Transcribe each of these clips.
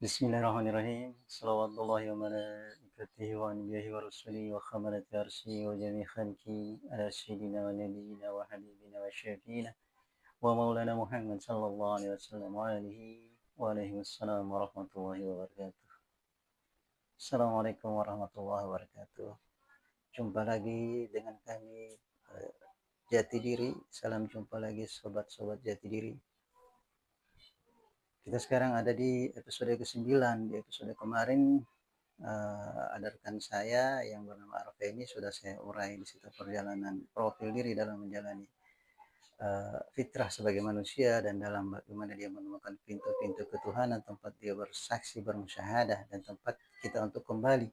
Bismillahirrahmanirrahim. Salawatullahi wa malaikatihi wa anbiyahi wa rusuli wa khamalati arsi wa jami khalqi ala sayyidina wa nabiyyina wa habibina wa syafiina wa maulana Muhammad sallallahu alaihi wasallam wa alihi wa alaihi wassalam wa rahmatullahi wa barakatuh. Assalamualaikum warahmatullahi wabarakatuh. Jumpa lagi dengan kami Jati Diri. Salam jumpa lagi sobat-sobat Jati Diri. Kita sekarang ada di episode ke-9. Di episode kemarin ada rekan saya yang bernama Arfa ini sudah saya urai di situ perjalanan profil diri dalam menjalani fitrah sebagai manusia dan dalam bagaimana dia menemukan pintu-pintu ketuhanan, tempat dia bersaksi, bermusyahadah, dan tempat kita untuk kembali.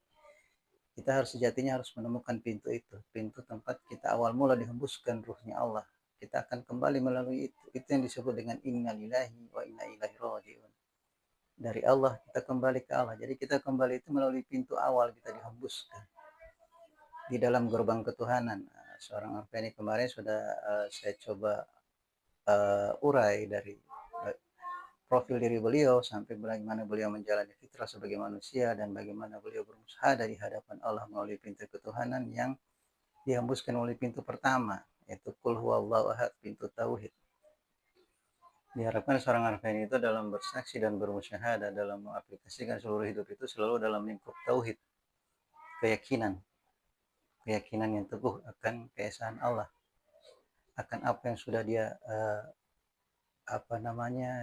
Kita harus sejatinya harus menemukan pintu itu, pintu tempat kita awal mula dihembuskan ruhnya Allah. Kita akan kembali melalui itu. Itu yang disebut dengan inna lillahi wa inna ilaihi raji'un. Dari Allah kita kembali ke Allah. Jadi kita kembali itu melalui pintu awal kita dihembuskan di dalam gerbang ketuhanan. Seorang Arfa ini kemarin sudah saya coba urai dari profil diri beliau sampai bagaimana beliau menjalani fitrah sebagai manusia dan bagaimana beliau berusaha di hadapan Allah melalui pintu ketuhanan yang dihembuskan oleh pintu pertama, yaitu Qul huwallahu ahad, pintu tauhid. Diharapkan seorang arifin itu dalam bersaksi dan bermusyahadah, dalam mengaplikasikan seluruh hidup itu selalu dalam lingkup tauhid, keyakinan yang teguh akan keesaan Allah, akan apa yang sudah dia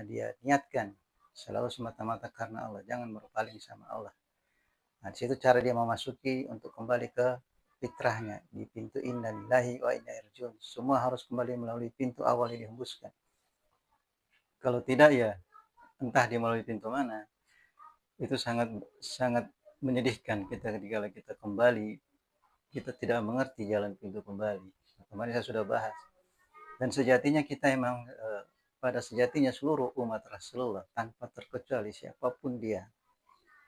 dia niatkan, selalu semata-mata karena Allah, jangan berpaling sama Allah. Nah, di situ cara dia memasuki untuk kembali ke fitrahnya di pintu inna lillahi wa inna ilaihi raji'un. Semua harus kembali melalui pintu awal yang dihembuskan. Kalau tidak ya entah dia melalui pintu mana, itu sangat menyedihkan kita ketika kita kembali, kita tidak mengerti jalan pintu kembali. Kemarin saya sudah bahas. Dan sejatinya kita emang pada sejatinya seluruh umat Rasulullah tanpa terkecuali siapapun dia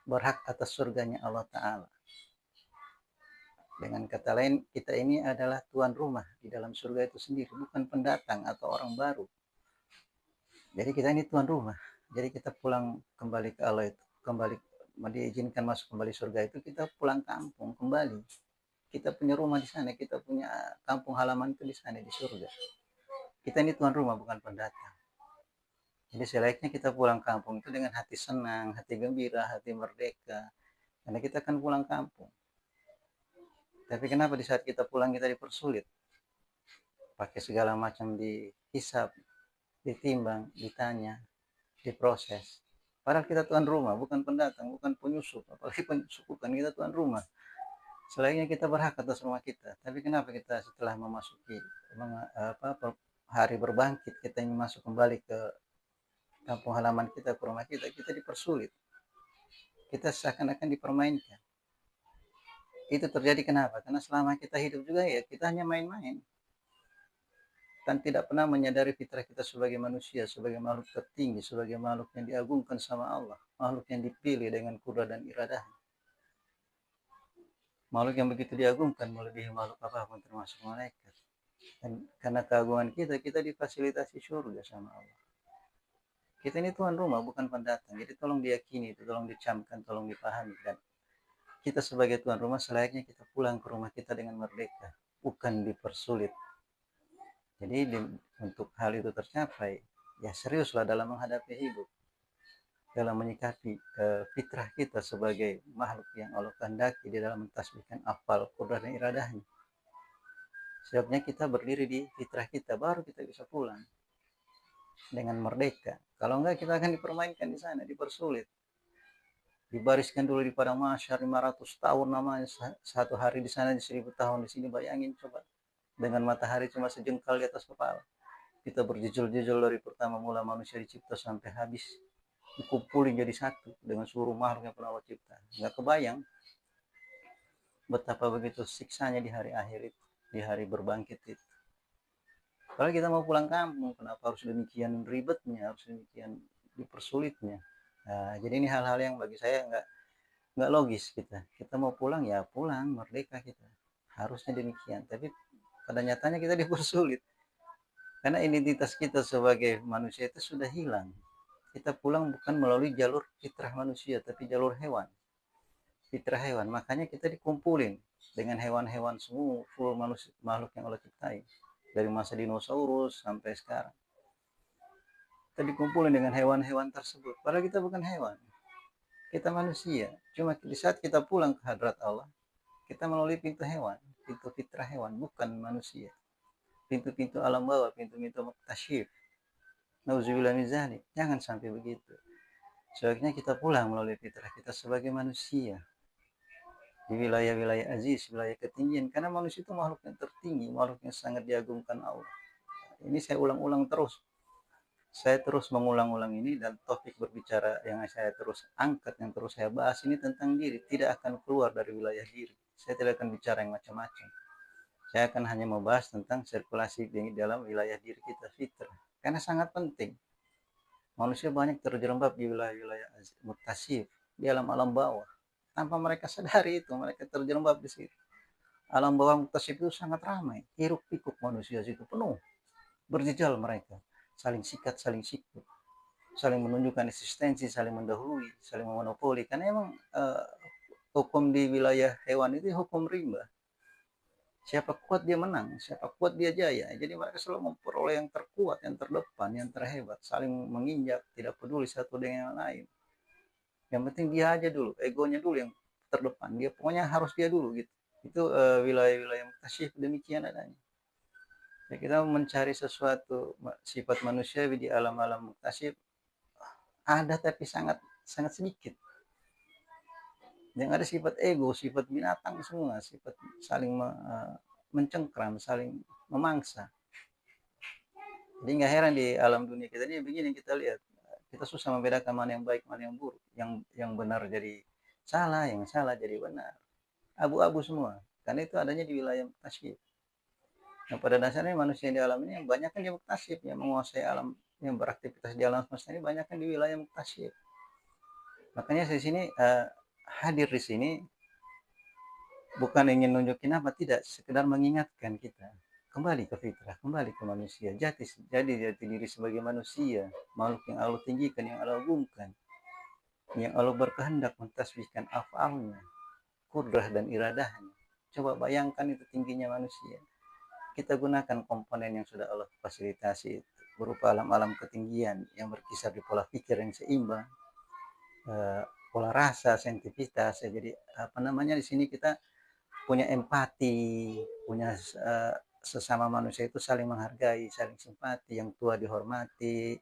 berhak atas surganya Allah Ta'ala. Dengan kata lain, kita ini adalah tuan rumah di dalam surga itu sendiri, bukan pendatang atau orang baru. Jadi kita ini tuan rumah. Jadi kita pulang kembali ke Allah itu, kembali diizinkan masuk kembali surga itu, kita pulang kampung kembali. Kita punya rumah di sana, kita punya kampung halaman itu di sana di surga. Kita ini tuan rumah, bukan pendatang. Jadi selayaknya kita pulang kampung itu dengan hati senang, hati gembira, hati merdeka. Karena kita akan pulang kampung. Tapi kenapa di saat kita pulang kita dipersulit? Pakai segala macam dihisap, ditimbang, ditanya, diproses. Padahal kita tuan rumah, bukan pendatang, bukan penyusup. Apalagi penyusup, bukan, kita tuan rumah. Selayaknya kita berhak atas rumah kita. Tapi kenapa kita setelah memasuki hari berbangkit, kita ingin masuk kembali ke kampung halaman kita, ke rumah kita, kita dipersulit. Kita seakan-akan dipermainkan. Itu terjadi kenapa? Karena selama kita hidup juga ya kita hanya main-main. Kan tidak pernah menyadari fitrah kita sebagai manusia, sebagai makhluk tertinggi, sebagai makhluk yang diagungkan sama Allah, makhluk yang dipilih dengan kudrat dan iradah. Makhluk yang begitu diagungkan melebihi makhluk apapun termasuk malaikat. Dan karena keagungan kita, kita difasilitasi surga sama Allah. Kita ini tuan rumah, bukan pendatang. Jadi tolong diyakini, tolong dicamkan, tolong dipahami. Dan kita sebagai tuan rumah selayaknya kita pulang ke rumah kita dengan merdeka, bukan dipersulit. Jadi untuk hal itu tercapai, ya seriuslah dalam menghadapi hidup, dalam menyikapi fitrah kita sebagai makhluk yang Allah kehendaki di dalam mentasbihkan afal, qudrat dan iradahnya. Sebabnya kita berdiri di fitrah kita, baru kita bisa pulang dengan merdeka. Kalau enggak kita akan dipermainkan di sana, dipersulit. Dibariskan dulu di padang mahsyar 500 tahun namanya, satu hari di sana, di 1000 tahun di sini. Bayangin coba, dengan matahari cuma sejengkal di atas kepala. Kita berjejol-jejol dari pertama mula manusia dicipta sampai habis, dikumpulin jadi satu dengan seluruh makhluk yang pernah Allah cipta. Nggak kebayang betapa begitu siksanya di hari akhir itu, di hari berbangkit itu. Kalau kita mau pulang kampung, kenapa harus demikian ribetnya, harus demikian dipersulitnya? Nah, jadi ini hal-hal yang bagi saya nggak logis kita. Kita mau pulang ya pulang, merdeka kita. Harusnya demikian. Tapi pada nyatanya kita dipersulit. Karena identitas kita sebagai manusia itu sudah hilang. kita pulang bukan melalui jalur fitrah manusia, tapi jalur hewan, fitrah hewan. Makanya kita dikumpulin dengan hewan-hewan semua, full manusia, makhluk yang Allah ciptai. Dari masa dinosaurus sampai sekarang. Kita dikumpulin dengan hewan-hewan tersebut. Padahal kita bukan hewan. Kita manusia. Cuma di saat kita pulang ke hadrat Allah, kita melalui pintu hewan, pintu fitrah hewan, bukan manusia. Pintu-pintu alam bawah, pintu-pintu muktasyif. Nauzubillah min dzalik. Jangan sampai begitu. Sebaiknya kita pulang melalui fitrah kita sebagai manusia. Di wilayah-wilayah aziz, wilayah ketinggian. Karena manusia itu makhluk yang tertinggi, makhluk yang sangat diagungkan Allah. Ini saya ulang-ulang terus. Saya terus mengulang-ulang ini, dan topik berbicara yang saya terus angkat, yang terus saya bahas ini tentang diri. Tidak akan keluar dari wilayah diri. Saya tidak akan bicara yang macam-macam. Saya akan hanya membahas tentang sirkulasi di dalam wilayah diri kita, fitrah. Karena sangat penting. Manusia banyak terjerembab di wilayah-wilayah muktasif, di alam-alam bawah. Tanpa mereka sadari itu, mereka terjerembab di situ. Alam bawah muktasif itu sangat ramai. Hiruk pikuk manusia situ penuh. Berjejal mereka. Saling sikat, saling sikut. Saling menunjukkan eksistensi, saling mendahului, saling memonopoli. Karena emang hukum di wilayah hewan itu hukum rimba. Siapa kuat dia menang, siapa kuat dia jaya. Jadi mereka selalu memperoleh yang terkuat, yang terdepan, yang terhebat. Saling menginjak, tidak peduli satu dengan yang lain. Yang penting dia aja dulu, egonya dulu yang terdepan. Dia pokoknya harus dia dulu gitu. Itu wilayah-wilayah muktasyif demikian adanya. Ya, kita mencari sesuatu sifat manusia di alam-alam muktasyif ada, tapi sangat sangat sedikit. Yang ada sifat ego, sifat binatang semua, sifat saling mencengkram, saling memangsa. Jadi nggak heran di alam dunia kita ini begini, kita lihat, kita susah membedakan mana yang baik, mana yang buruk, yang benar jadi salah, yang salah jadi benar, abu-abu semua. Karena itu adanya di wilayah muktasyif. Nah, pada dasarnya manusia di alam ini yang banyak kan di muktasyif, yang menguasai alam, yang beraktivitas di alam semesta ini banyak kan di wilayah muktasyif. Makanya di sini hadir di sini bukan ingin nunjukin apa, tidak, sekedar mengingatkan kita kembali ke fitrah, kembali ke manusia, jati diri sebagai manusia, makhluk yang Allah tinggikan, yang Allah agungkan, yang Allah berkehendak mentasbihkan afalnya, kudrah dan iradahnya. Coba bayangkan itu tingginya manusia. Kita gunakan komponen yang sudah Allah fasilitasi itu, berupa alam-alam ketinggian yang berkisar di pola pikir yang seimbang, pola rasa, sensitivitas. Jadi apa namanya, di sini kita punya empati, punya sesama manusia itu saling menghargai, saling simpati, yang tua dihormati,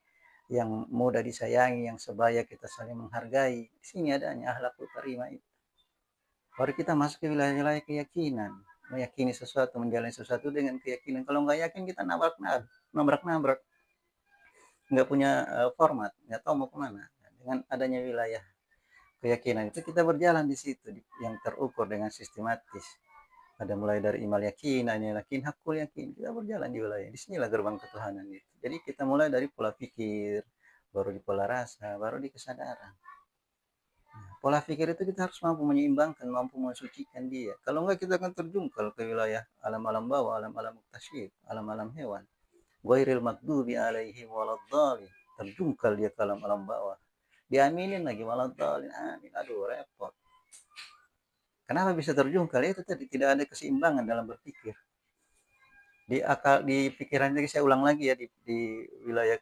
yang muda disayangi, yang sebaya kita saling menghargai. Di sini adanya akhlakul karimah itu. Baru kita masuk ke wilayah-wilayah keyakinan, meyakini sesuatu, menjalani sesuatu dengan keyakinan. Kalau nggak yakin kita nabrak-nabrak, nggak punya format, nggak tahu mau kemana. Dengan adanya wilayah keyakinan itu kita berjalan di situ, yang terukur dengan sistematis. Ada mulai dari imal yakin, ainil yakin, hakul yakin. Kita berjalan di wilayah. Disinilah gerbang ketuhanan itu. Jadi kita mulai dari pola pikir, baru di pola rasa, baru di kesadaran. Nah, pola pikir itu kita harus mampu menyeimbangkan, mampu mensucikan dia. Kalau enggak kita akan terjungkal ke wilayah alam-alam bawah, alam-alam muktasyif, alam-alam hewan. Ghairil maghdubi alaihim waladdallin. Terjungkal dia ke alam-alam bawah. Diaminin lagi waladdallin. Amin. Aduh, repot. Kenapa bisa terjungkal? Itu tadi tidak ada keseimbangan dalam berpikir. Di akal, di pikiran lagi, saya ulang lagi ya, di wilayah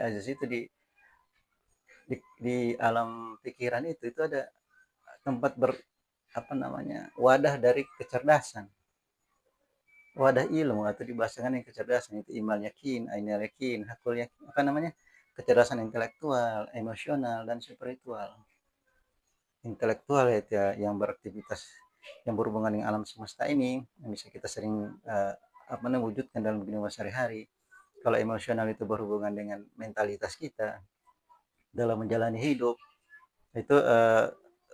aziz itu, di alam pikiran itu ada tempat apa namanya, wadah dari kecerdasan, wadah ilmu, atau dibahasakan yang kecerdasan itu imal yakin, ainil yakin, hakul yakin, apa namanya, kecerdasan intelektual, emosional, dan spiritual. Intelektual ya, yang beraktivitas, yang berhubungan dengan alam semesta ini, yang bisa kita sering wujudkan dalam kehidupan sehari-hari. Kalau emosional itu berhubungan dengan mentalitas kita dalam menjalani hidup, itu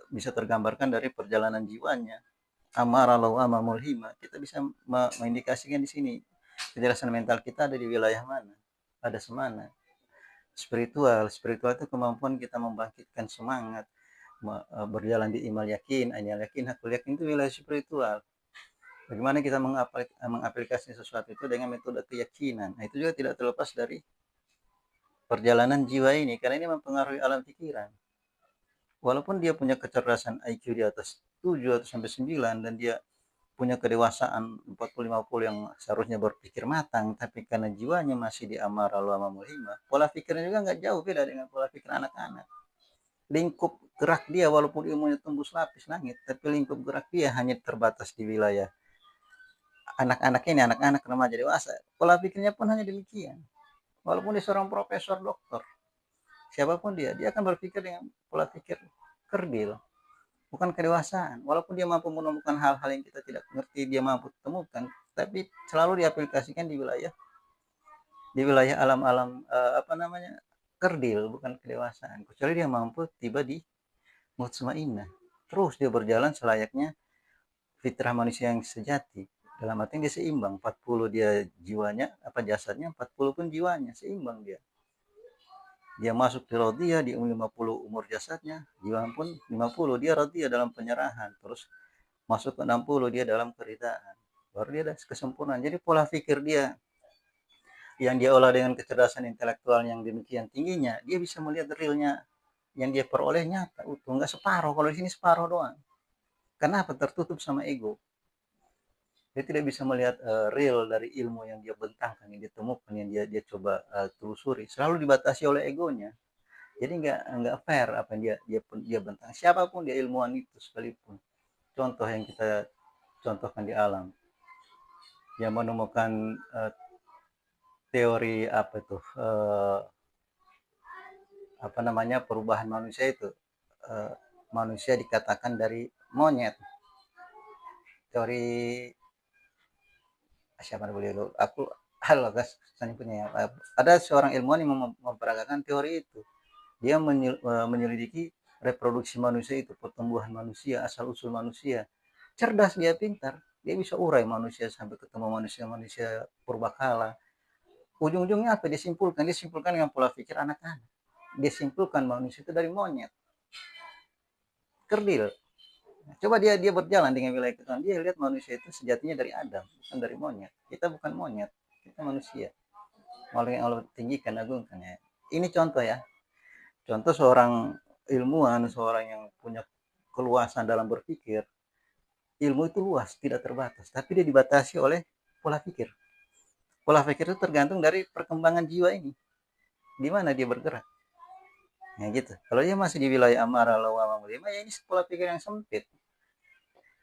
bisa tergambarkan dari perjalanan jiwanya, amara lawama mulhima. Kita bisa mengindikasikan di sini kejelasan mental kita ada di wilayah mana, ada semana. Spiritual itu kemampuan kita membangkitkan semangat, berjalan di imal yakin, ainil yakin, hakul yakin, itu wilayah spiritual. Bagaimana kita mengaplikasi sesuatu itu dengan metode keyakinan. Nah, itu juga tidak terlepas dari perjalanan jiwa ini, karena ini mempengaruhi alam pikiran. Walaupun dia punya kecerdasan IQ di atas 7 atau sampai 9 dan dia punya kedewasaan 40-50 yang seharusnya berpikir matang, tapi karena jiwanya masih di amara lu ama mulhima, pola pikirnya juga nggak jauh beda dengan pola pikir anak-anak. Lingkup gerak dia walaupun ilmunya tembus lapis langit, tapi lingkup gerak dia hanya terbatas di wilayah anak-anak ini, anak-anak remaja dewasa. Pola pikirnya pun hanya demikian. Walaupun dia seorang profesor, dokter, siapapun dia akan berpikir dengan pola pikir kerdil, bukan kedewasaan. Walaupun dia mampu menemukan hal-hal yang kita tidak mengerti, dia mampu temukan, tapi selalu diaplikasikan di wilayah alam-alam apa namanya kerdil, bukan kedewasaan. Kecuali dia mampu tiba di mutmainnah, terus dia berjalan selayaknya fitrah manusia yang sejati. Dalam arti dia seimbang, 40 dia jiwanya, apa jasadnya, 40 pun jiwanya, seimbang dia. Dia masuk di radiyah di umur 50 umur jasadnya, jiwa pun 50 dia radiyah dalam penyerahan, terus masuk ke 60 dia dalam keridaan. Baru dia ada kesempurnaan. Jadi pola pikir dia yang dia olah dengan kecerdasan intelektual yang demikian tingginya, dia bisa melihat realnya yang dia peroleh nyata utuh, nggak separuh. Kalau di sini separuh doang. Kenapa? Tertutup sama ego. Dia tidak bisa melihat real dari ilmu yang dia bentangkan, yang dia temukan, yang dia coba telusuri. Selalu dibatasi oleh egonya. Jadi nggak fair apa yang dia bentang. Siapapun dia ilmuwan itu sekalipun. Contoh yang kita contohkan di alam, yang menemukan teori apa itu apa namanya perubahan manusia itu, manusia dikatakan dari monyet. Teori siapa beliau? Aku halo guys, saya punya ya. Ada seorang ilmuwan yang memperagakan teori itu. Dia menyelidiki reproduksi manusia itu, pertumbuhan manusia, asal usul manusia. Cerdas dia, pintar. Dia bisa urai manusia sampai ketemu manusia-manusia purbakala. Ujung-ujungnya apa? Dia simpulkan dengan pola pikir anak-anak. Dia simpulkan manusia itu dari monyet. Kerdil. Coba dia berjalan dengan wilayah ketuhanan, dia lihat manusia itu sejatinya dari Adam, bukan dari monyet. Kita bukan monyet, kita manusia. Makhluk yang Allah tinggikan, agungkan ya. Ini contoh ya. Contoh seorang ilmuwan, seorang yang punya keluasan dalam berpikir. Ilmu itu luas, tidak terbatas, tapi dia dibatasi oleh pola pikir. Pola pikir itu tergantung dari perkembangan jiwa ini. Di mana dia bergerak. Ya gitu. Kalau dia masih di wilayah amarah, lawamah, mulima, ya ini pola pikir yang sempit.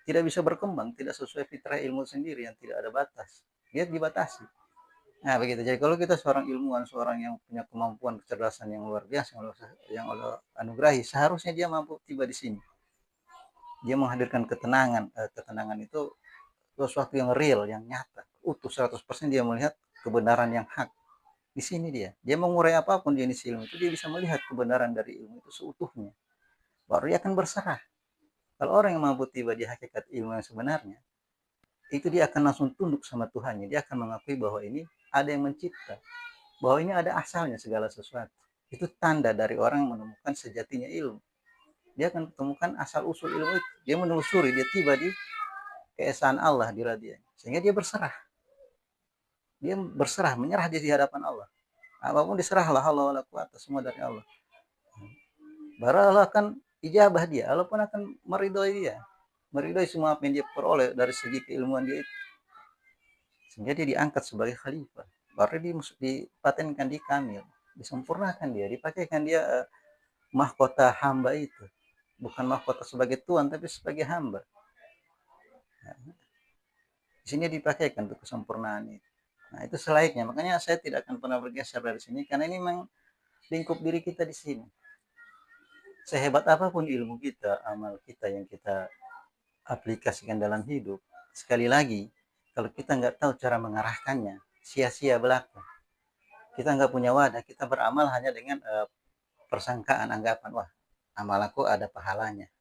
Tidak bisa berkembang, tidak sesuai fitrah ilmu sendiri yang tidak ada batas. Dia dibatasi. Nah begitu. Jadi kalau kita seorang ilmuwan, seorang yang punya kemampuan kecerdasan yang luar biasa, yang Allah anugerahi, seharusnya dia mampu tiba di sini. Dia menghadirkan ketenangan. Ketenangan itu sesuatu yang real, yang nyata, utuh 100%. Dia melihat kebenaran yang hak. Di sini dia mengurai apapun jenis ilmu itu, dia bisa melihat kebenaran dari ilmu itu seutuhnya. Baru dia akan berserah. Kalau orang yang mampu tiba di hakikat ilmu yang sebenarnya, itu dia akan langsung tunduk sama Tuhannya. Dia akan mengakui bahwa ini ada yang mencipta, bahwa ini ada asalnya segala sesuatu. Itu tanda dari orang yang menemukan sejatinya ilmu. Dia akan menemukan asal usul ilmu itu. Dia menelusuri, dia tiba di keesaan Allah di radianya. Sehingga dia berserah. Dia berserah, menyerah di hadapan Allah. Apapun diserahlah, Allah wala quwata, semua dari Allah. Baru Allah akan ijabah dia, Allah pun akan meridhoi dia. Meridhoi semua apa yang dia peroleh dari segi keilmuan dia itu. Sehingga dia diangkat sebagai khalifah. Baru dipatenkan di kamil, disempurnakan dia, dipakaikan dia mahkota hamba itu. Bukan mahkota sebagai tuan, tapi sebagai hamba. Nah, di sini dipakaikan untuk kesempurnaan itu. Nah, itu selayaknya. Makanya saya tidak akan pernah bergeser dari sini, karena ini memang lingkup diri kita di sini. Sehebat apapun ilmu kita, amal kita yang kita aplikasikan dalam hidup, sekali lagi, kalau kita nggak tahu cara mengarahkannya, sia-sia belaka. Kita nggak punya wadah, kita beramal hanya dengan persangkaan, anggapan, wah, amal aku ada pahalanya.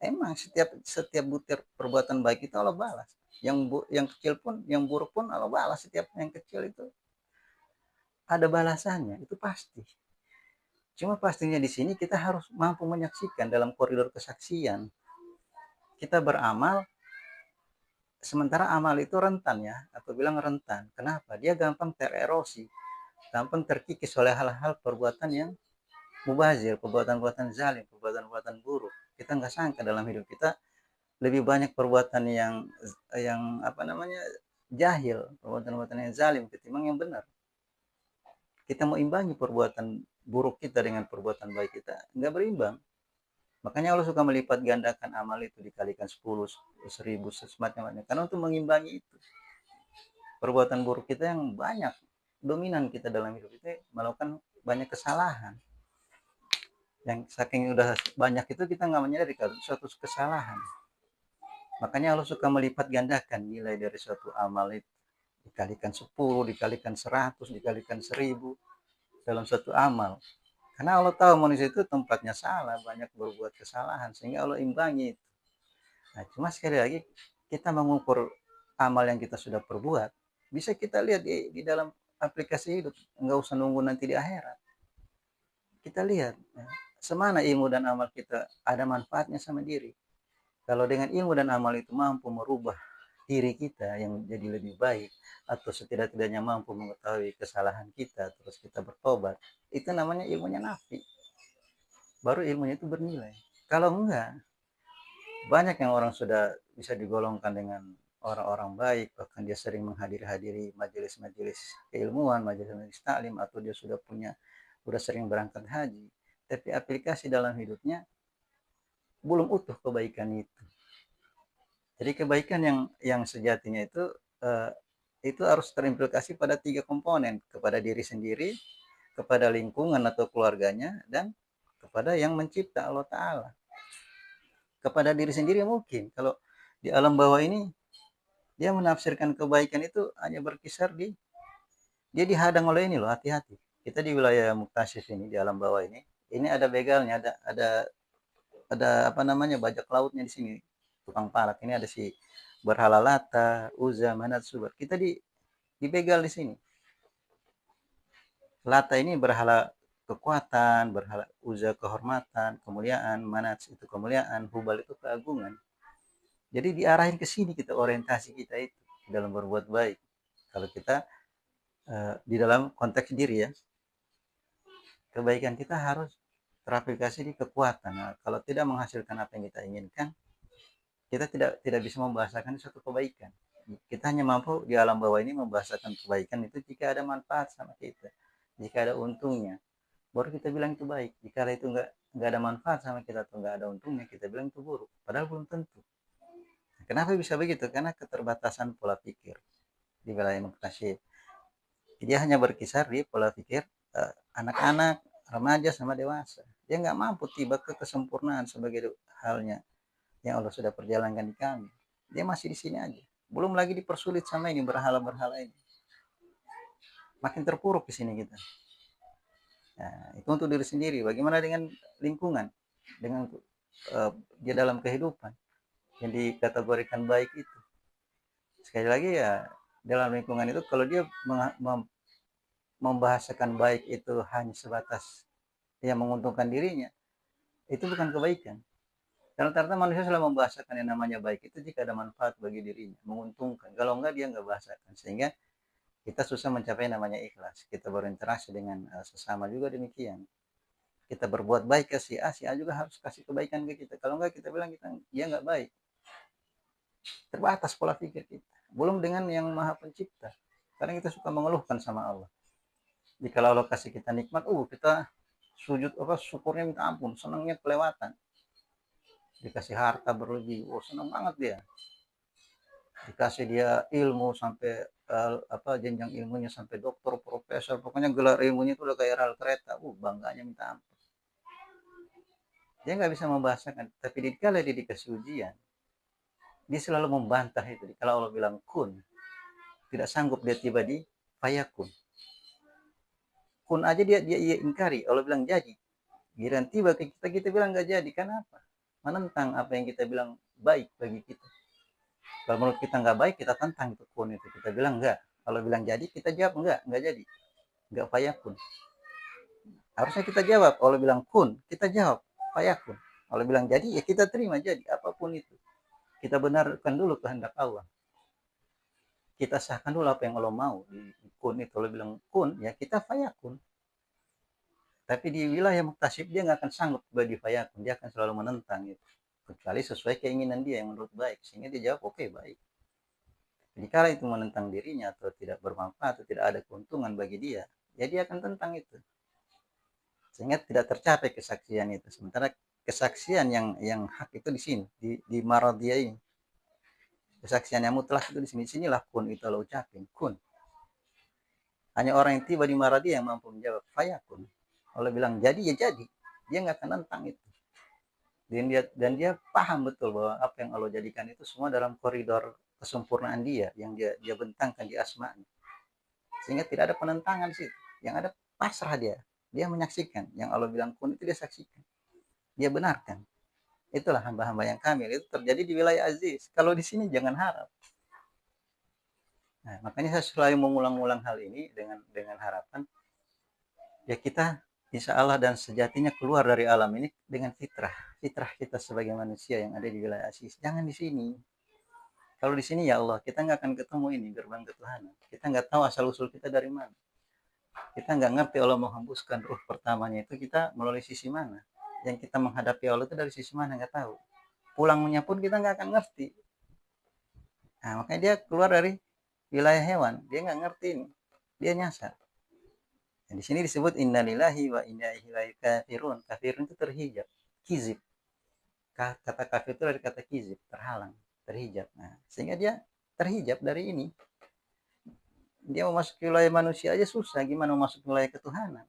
Emang setiap butir perbuatan baik itu Allah balas. Yang kecil pun, yang buruk pun Allah balas. Setiap yang kecil itu ada balasannya, itu pasti. Cuma pastinya di sini kita harus mampu menyaksikan dalam koridor kesaksian. Kita beramal, sementara amal itu rentan ya, atau bilang rentan. Kenapa? Dia gampang tererosi. gampang terkikis oleh hal-hal perbuatan yang mubazir, perbuatan-perbuatan zalim, perbuatan-perbuatan buruk. Kita nggak sangka dalam hidup kita lebih banyak perbuatan yang apa namanya jahil, perbuatan-perbuatan yang zalim ketimbang yang benar. Kita mau imbangi perbuatan buruk kita dengan perbuatan baik kita, nggak berimbang. Makanya Allah suka melipat gandakan amal itu dikalikan 10, 1000, semacamnya. Karena untuk mengimbangi itu. Perbuatan buruk kita yang banyak, dominan kita dalam hidup itu melakukan banyak kesalahan. Yang saking udah banyak itu kita nggak menyadari kalau itu suatu kesalahan. Makanya Allah suka melipat gandakan nilai dari suatu amal itu. Dikalikan 10, dikalikan 100, dikalikan 1000 dalam suatu amal. Karena Allah tahu manusia itu tempatnya salah, banyak berbuat kesalahan, sehingga Allah imbangi itu. Nah, cuma sekali lagi, kita mengukur amal yang kita sudah perbuat, bisa kita lihat di dalam aplikasi hidup, nggak usah nunggu nanti di akhirat. Kita lihat, semana ilmu dan amal kita ada manfaatnya sama diri. Kalau dengan ilmu dan amal itu mampu merubah diri kita yang jadi lebih baik, atau setidak-tidaknya mampu mengetahui kesalahan kita, terus kita bertobat, itu namanya ilmunya nafi. Baru ilmunya itu bernilai. Kalau enggak, banyak yang orang sudah bisa digolongkan dengan orang-orang baik, bahkan dia sering menghadiri majelis-majelis keilmuan, majelis-majelis taklim, atau dia sudah sering berangkat haji, tapi aplikasi dalam hidupnya belum utuh kebaikan itu. Jadi kebaikan yang sejatinya itu harus terimplikasi pada 3 komponen, kepada diri sendiri, kepada lingkungan atau keluarganya, dan kepada yang mencipta Allah Ta'ala. Kepada diri sendiri mungkin, kalau di alam bawah ini, dia menafsirkan kebaikan itu hanya berkisar dia dihadang oleh ini loh, hati-hati. Kita di wilayah Muktasif ini, di alam bawah ini ada begalnya, ada apa namanya, bajak lautnya di sini, tukang palak. Ini ada si berhala Lata, Uzza, Manat, Subat. Kita dibegal di sini. Lata ini berhala kekuatan, berhala Uzza kehormatan, kemuliaan, Manat itu kemuliaan, Hubal itu keagungan. Jadi diarahin ke sini kita, orientasi kita itu dalam berbuat baik. Kalau kita di dalam konteks diri ya, kebaikan kita harus teraplikasi di kekuatan. Nah, kalau tidak menghasilkan apa yang kita inginkan, kita tidak bisa membahasakan suatu kebaikan. Kita hanya mampu di alam bawah ini membahasakan kebaikan itu jika ada manfaat sama kita, jika ada untungnya, baru kita bilang itu baik. Jika itu nggak ada manfaat sama kita atau nggak ada untungnya, kita bilang itu buruk. Padahal belum tentu. Kenapa bisa begitu? Karena keterbatasan pola pikir di wilayah Muktasif. Dia hanya berkisar di pola pikir anak-anak, remaja sama dewasa. Dia nggak mampu tiba ke kesempurnaan sebagai halnya yang Allah sudah perjalankan di kami. Dia masih di sini aja. Belum lagi dipersulit sama ini berhala-berhala ini. Makin terpuruk di sini kita. Nah, itu untuk diri sendiri. Bagaimana dengan lingkungan? Dengan dia dalam kehidupan yang dikategorikan baik itu. Sekali lagi ya, dalam lingkungan itu kalau dia membahasakan baik itu hanya sebatas yang menguntungkan dirinya, itu bukan kebaikan. Karena ternyata manusia selalu membahasakan yang namanya baik itu jika ada manfaat bagi dirinya, menguntungkan. Kalau enggak, dia enggak bahasakan. Sehingga kita susah mencapai namanya ikhlas. Kita berinteraksi dengan sesama juga demikian. Kita berbuat baik ke si A juga harus kasih kebaikan ke kita. Kalau enggak, kita bilang dia enggak baik. Terbatas pola pikir kita. Belum dengan yang maha pencipta. Kadang kita suka mengeluhkan sama Allah. Jika Allah kasih kita nikmat, kita sujud syukurnya minta ampun, senangnya kelewatan. Dikasih harta berlebih, senang banget dia. Dikasih dia ilmu sampai jenjang ilmunya sampai doktor, profesor, pokoknya gelar ilmunya itu udah kayak rel kereta, bangganya minta ampun. Dia nggak bisa membahasakan, tapi dikala dia dikasih ujian, dia selalu membantah itu. Kalau Allah bilang kun, tidak sanggup dia tiba di fayakun. Kun aja dia ingkari, Allah bilang jadi. Giliran tiba ke kita bilang nggak jadi. Kenapa? Menentang apa yang kita bilang baik bagi kita. Kalau menurut kita nggak baik, kita tentang itu kun itu. Kita bilang enggak. Kalau bilang jadi, kita jawab enggak jadi. Enggak fayakun. Harusnya kita jawab. Allah bilang kun, kita jawab fayakun. Allah bilang jadi, ya kita terima jadi. Apapun itu. Kita benarkan dulu kehendak Allah. kita sahkan dulu apa yang Allah mau. Di kun itu Allah bilang kun, ya kita fayakun. Tapi di wilayah muktasib dia nggak akan sanggup bagi fayakun, dia akan selalu menentang itu. Kecuali sesuai keinginan dia yang menurut baik, sehingga dia jawab oke, baik. Jadi kalau itu menentang dirinya atau tidak bermanfaat atau tidak ada keuntungan bagi dia, ya dia akan tentang itu. Sehingga tidak tercapai kesaksian itu. Sementara kesaksian yang hak itu di sini, di maradiyah ini. Kesaksian yang mutlak itu di sini. Sinilah kun itu Allah ucapin, kun. Hanya orang yang tiba di maradiyah yang mampu menjawab fayakun. Allah bilang jadi ya jadi. Dia nggak akan tentang itu. Dan dia paham betul bahwa apa yang Allah jadikan itu semua dalam koridor kesempurnaan dia yang dia bentangkan di asma'nya. Sehingga tidak ada penentangan sih. Yang ada pasrah dia. Dia menyaksikan. Yang Allah bilang kun itu dia saksikan. Dia benarkan. Itulah hamba-hamba yang kamil. Itu terjadi di wilayah aziz. Kalau di sini jangan harap. Nah, makanya saya selalu mengulang-ulang hal ini dengan harapan ya kita insya Allah dan sejatinya keluar dari alam ini dengan fitrah kita sebagai manusia yang ada di wilayah aziz. Jangan di sini. Kalau di sini ya Allah kita nggak akan ketemu ini gerbang ketuhanan. Kita nggak tahu asal usul kita dari mana. Kita nggak ngerti Allah menghembuskan ruh pertamanya itu kita melalui sisi mana. Yang kita menghadapi Allah itu dari sisi mana nggak tahu. Pulangnya pun kita nggak akan ngerti. Nah, makanya dia keluar dari wilayah hewan. Dia nggak ngerti ini. Dia nyasar. Nah, di sini disebut innalillahi wa inna ilaihi kafirun. Kafirun itu terhijab. Kizib. Kata kafir itu dari kata kizib. Terhalang. Terhijab. Nah, sehingga dia terhijab dari ini. Dia mau masuk ke wilayah manusia aja susah. Gimana mau masuk ke wilayah ketuhanan?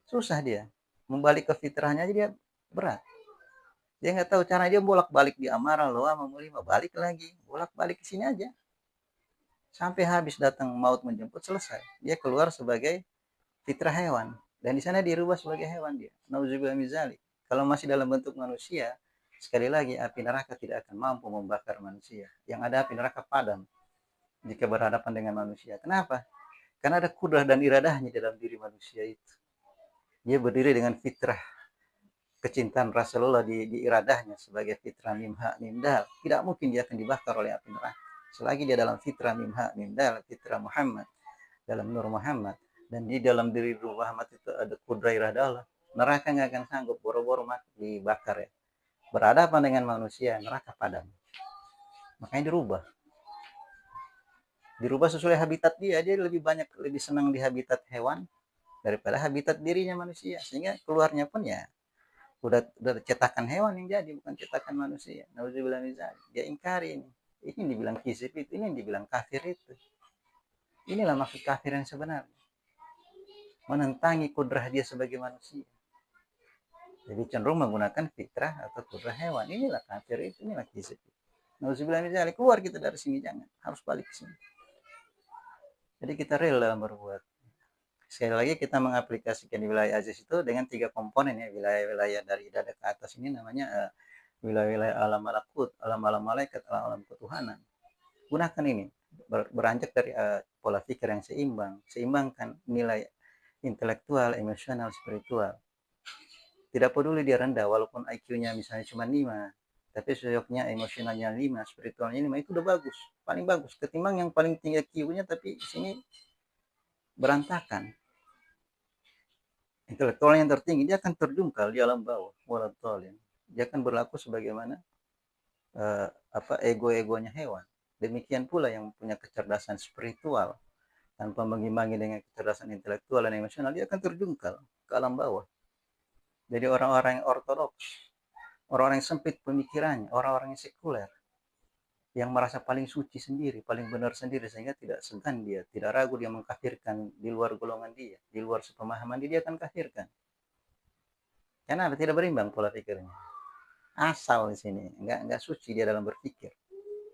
Susah dia. Membalik ke fitrahnya aja dia berat. Dia nggak tahu cara dia bolak-balik di amarah loh sama mulimah. Balik lagi. Bolak-balik ke sini aja. Sampai habis datang maut menjemput selesai. Dia keluar sebagai fitrah hewan. Dan di sana dirubah sebagai hewan dia. Nauzubillah min dzalik. Kalau masih dalam bentuk manusia, sekali lagi api neraka tidak akan mampu membakar manusia. Yang ada api neraka padam jika berhadapan dengan manusia. Kenapa? Karena ada kudrah dan iradahnya dalam diri manusia itu. Dia berdiri dengan fitrah kecintaan Rasulullah di iradahnya sebagai fitrah mimha mimdal. Tidak mungkin dia akan dibakar oleh api neraka. Selagi dia dalam fitrah mimha mimdal, fitrah Muhammad, dalam nur Muhammad, dan di dalam diri Muhammad itu ada kudrat iradah Allah, neraka nggak akan sanggup boro-boro mati dibakar ya. Berhadapan dengan manusia, neraka padam. Makanya dirubah sesuai habitat dia lebih senang di habitat hewan daripada habitat dirinya manusia, sehingga keluarnya pun ya udah cetakan hewan yang jadi, bukan cetakan manusia. Nauzubillah min dzalik. Dia ingkari ini dibilang kisip itu, ini dibilang kafir itu. Inilah maksud kafir yang sebenarnya, menentangi kudrah dia sebagai manusia. Jadi cenderung menggunakan fitrah atau kudrah hewan. Inilah kafir itu, inilah kisip. Nauzubillah min dzalik. Keluar kita dari sini, jangan. Harus balik ke sini. Jadi kita rela berbuat. Sekali lagi kita mengaplikasikan di wilayah aziz itu dengan 3 komponen ya. Wilayah-wilayah dari dada ke atas ini namanya wilayah-wilayah alam malakut, alam-alam malaikat, alam-alam ketuhanan. Gunakan ini. Beranjak dari pola pikir yang seimbang. Seimbangkan nilai intelektual, emosional, spiritual. Tidak peduli dia rendah, walaupun IQ-nya misalnya cuma 5, tapi sejoknya emosionalnya 5, spiritualnya 5, itu udah bagus. Paling bagus. Ketimbang yang paling tinggi IQ-nya, tapi di sini berantakan. Intelektual yang tertinggi, dia akan terjungkal di alam bawah. Dia akan berlaku sebagaimana ego-egonya hewan. Demikian pula yang punya kecerdasan spiritual, tanpa mengimbangi dengan kecerdasan intelektual dan emosional, dia akan terjungkal ke alam bawah. Jadi orang-orang yang ortodoks, orang-orang yang sempit pemikirannya, orang-orang yang sekuler, yang merasa paling suci sendiri, paling benar sendiri, sehingga tidak segan dia, tidak ragu dia mengkafirkan di luar golongan dia, di luar sepemahaman dia akan kafirkan. Karena tidak berimbang pola pikirnya. Asal di sini, nggak suci dia dalam berpikir,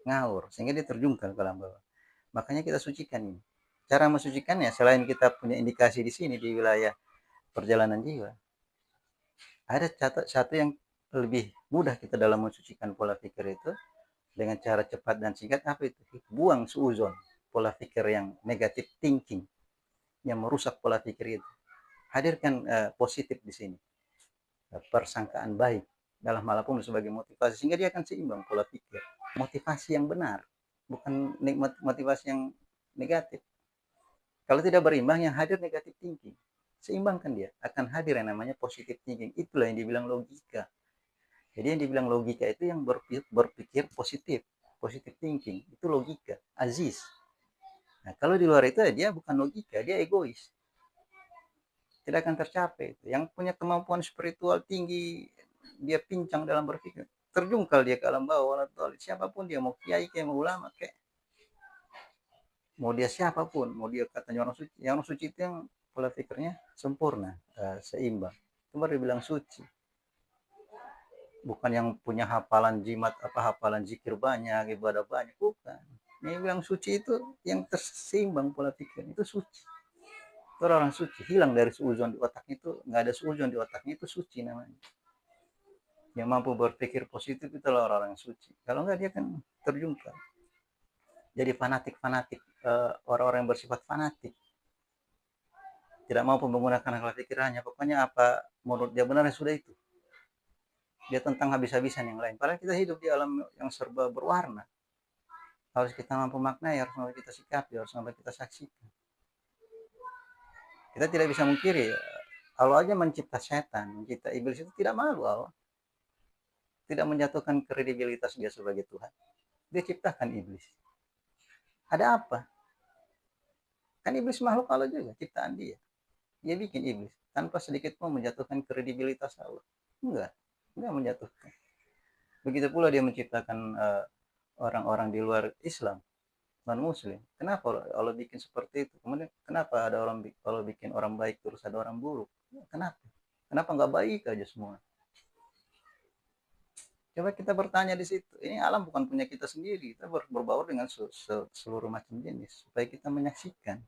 ngawur, sehingga dia terjungkal ke alam bawah. Makanya kita sucikan ini. Cara mensucikannya selain kita punya indikasi di sini di wilayah perjalanan jiwa, ada satu yang lebih mudah kita dalam mensucikan pola pikir itu dengan cara cepat dan singkat. Apa itu? Buang suuzon, pola pikir yang negatif thinking yang merusak pola pikir itu. Hadirkan positif di sini, persangkaan baik dalam hal apapun sebagai motivasi, sehingga dia akan seimbang pola pikir, motivasi yang benar. bukan motivasi yang negatif. Kalau tidak berimbang, yang hadir negatif thinking. Seimbangkan dia, akan hadir yang namanya positive thinking. Itulah yang dibilang logika. Jadi yang dibilang logika itu yang berpikir positif, positive thinking. Itu logika, Aziz. Nah, kalau di luar itu dia bukan logika, dia egois. Tidak akan tercapai. Yang punya kemampuan spiritual tinggi, dia pincang dalam berpikir. Terjungkal dia ke alam bawah, siapapun dia, mau kiai, kayak mau ulama, kayak mau dia siapapun, mau dia katanya orang suci, yang orang suci itu yang pola pikirnya sempurna, seimbang. Itu baru dibilang suci. Bukan yang punya hafalan jimat, hafalan zikir banyak, ibadah banyak, bukan. Ini bilang suci itu yang terseimbang pola pikir, itu suci. Itu orang suci, hilang dari suudzon di otaknya, itu nggak ada suudzon di otaknya, itu suci namanya. Yang mampu berpikir positif itu orang-orang suci. Kalau enggak dia kan terjungkal. Jadi fanatik-fanatik, orang-orang yang bersifat fanatik, tidak mampu menggunakan akal pikirannya, pokoknya apa menurut dia benar sudah itu. Dia tentang habis-habisan yang lain. Padahal kita hidup di alam yang serba berwarna. Harus kita mampu maknai, harus mampu kita sikapi, harus mampu kita saksikan. Kita tidak bisa mengkiri, Allah aja mencipta setan, mencipta iblis itu tidak malu Allah. Tidak menjatuhkan kredibilitas dia sebagai Tuhan. Dia ciptakan iblis. Ada apa? Kan iblis makhluk Allah juga, ciptaan dia. Dia bikin iblis tanpa sedikit pun menjatuhkan kredibilitas Allah. Enggak menjatuhkan. Begitu pula dia menciptakan orang-orang di luar Islam, non Muslim. Kenapa Allah bikin seperti itu? Kemudian kenapa ada orang kalau bikin orang baik terus ada orang buruk? Kenapa? Kenapa nggak baik aja semua? Coba kita bertanya di situ. Ini alam bukan punya kita sendiri. Kita berbaur dengan seluruh macam jenis supaya kita menyaksikan.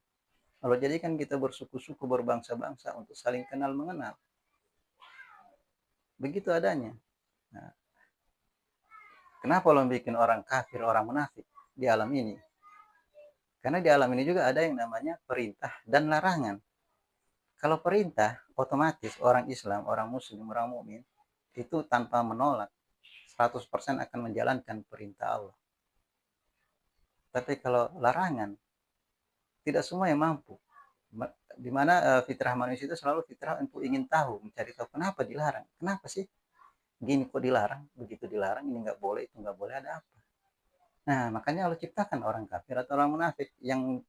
Allah jadikan kita bersuku-suku, berbangsa-bangsa untuk saling kenal mengenal. Begitu adanya. Nah, kenapa Allah bikin orang kafir, orang munafik di alam ini? Karena di alam ini juga ada yang namanya perintah dan larangan. Kalau perintah, otomatis orang Islam, orang Muslim, orang mukmin itu tanpa menolak 100% akan menjalankan perintah Allah. Tapi kalau larangan, tidak semua yang mampu. Di mana fitrah manusia itu selalu fitrah untuk ingin tahu, mencari tahu kenapa dilarang. Kenapa sih? Gini kok dilarang, begitu dilarang, ini nggak boleh, itu nggak boleh, ada apa? Nah, makanya Allah ciptakan orang kafir atau orang munafik yang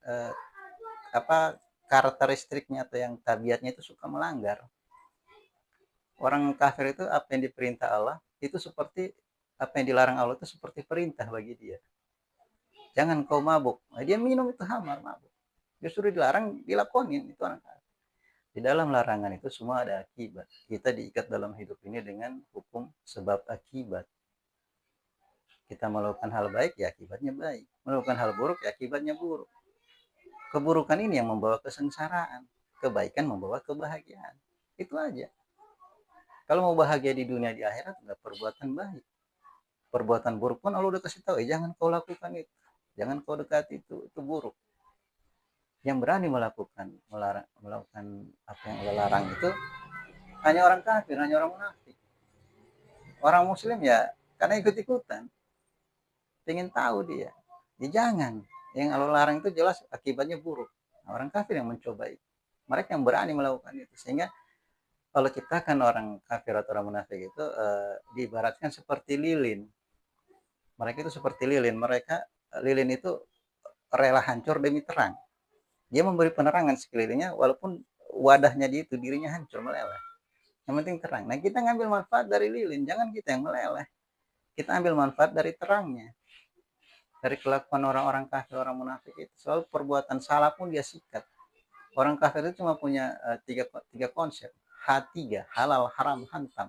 karakteristiknya atau yang tabiatnya itu suka melanggar. Orang kafir itu apa yang diperintah Allah itu seperti apa yang dilarang Allah itu seperti perintah bagi dia. Jangan kau mabuk. Nah, dia minum itu hamar, mabuk. Justru dilarang, dilakonin, itu orang kafir. Di dalam larangan itu semua ada akibat. Kita diikat dalam hidup ini dengan hukum sebab akibat. Kita melakukan hal baik, ya akibatnya baik. Melakukan hal buruk, ya akibatnya buruk. Keburukan ini yang membawa kesengsaraan. Kebaikan membawa kebahagiaan. Itu aja. Kalau mau bahagia di dunia, di akhirat, nggak perbuatan baik. Perbuatan buruk pun Allah udah kasih tahu, jangan kau lakukan itu. Jangan kau dekati itu buruk. Yang berani melakukan apa yang Allah larang itu hanya orang kafir, hanya orang munafik. Orang muslim ya karena ikut-ikutan. Pengen tahu dia. Ya jangan. Yang Allah larang itu jelas akibatnya buruk. Nah, orang kafir yang mencoba itu. Mereka yang berani melakukan itu. Sehingga kalau ciptakan orang kafir atau orang munafik itu diibaratkan seperti lilin. Mereka itu seperti lilin. Lilin itu rela hancur demi terang. Dia memberi penerangan sekelilingnya walaupun wadahnya dia itu dirinya hancur meleleh. Yang penting terang. Nah, kita ngambil manfaat dari lilin, jangan kita yang meleleh. Kita ambil manfaat dari terangnya. Dari kelakuan orang-orang kafir, orang munafik itu selalu perbuatan salah pun dia sikat. Orang kafir itu cuma punya tiga konsep. H3, halal, haram, hantam.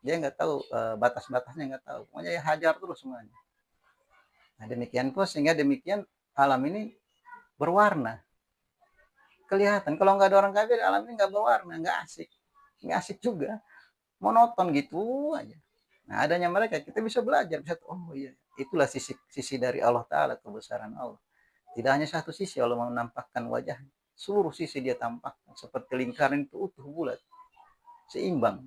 Dia nggak tahu batas-batasnya, nggak tahu. Pokoknya ya hajar terus semuanya. Nah, demikian pun sehingga demikian alam ini berwarna. Kelihatan kalau nggak ada orang kafir, alam ini nggak berwarna, nggak asik juga, monoton gitu aja. Nah, adanya mereka kita bisa belajar, bisa oh iya, itulah sisi dari Allah Ta'ala, kebesaran Allah. Tidak hanya satu sisi Allah menampakkan wajahnya, seluruh sisi dia tampakkan seperti lingkaran itu utuh bulat, seimbang.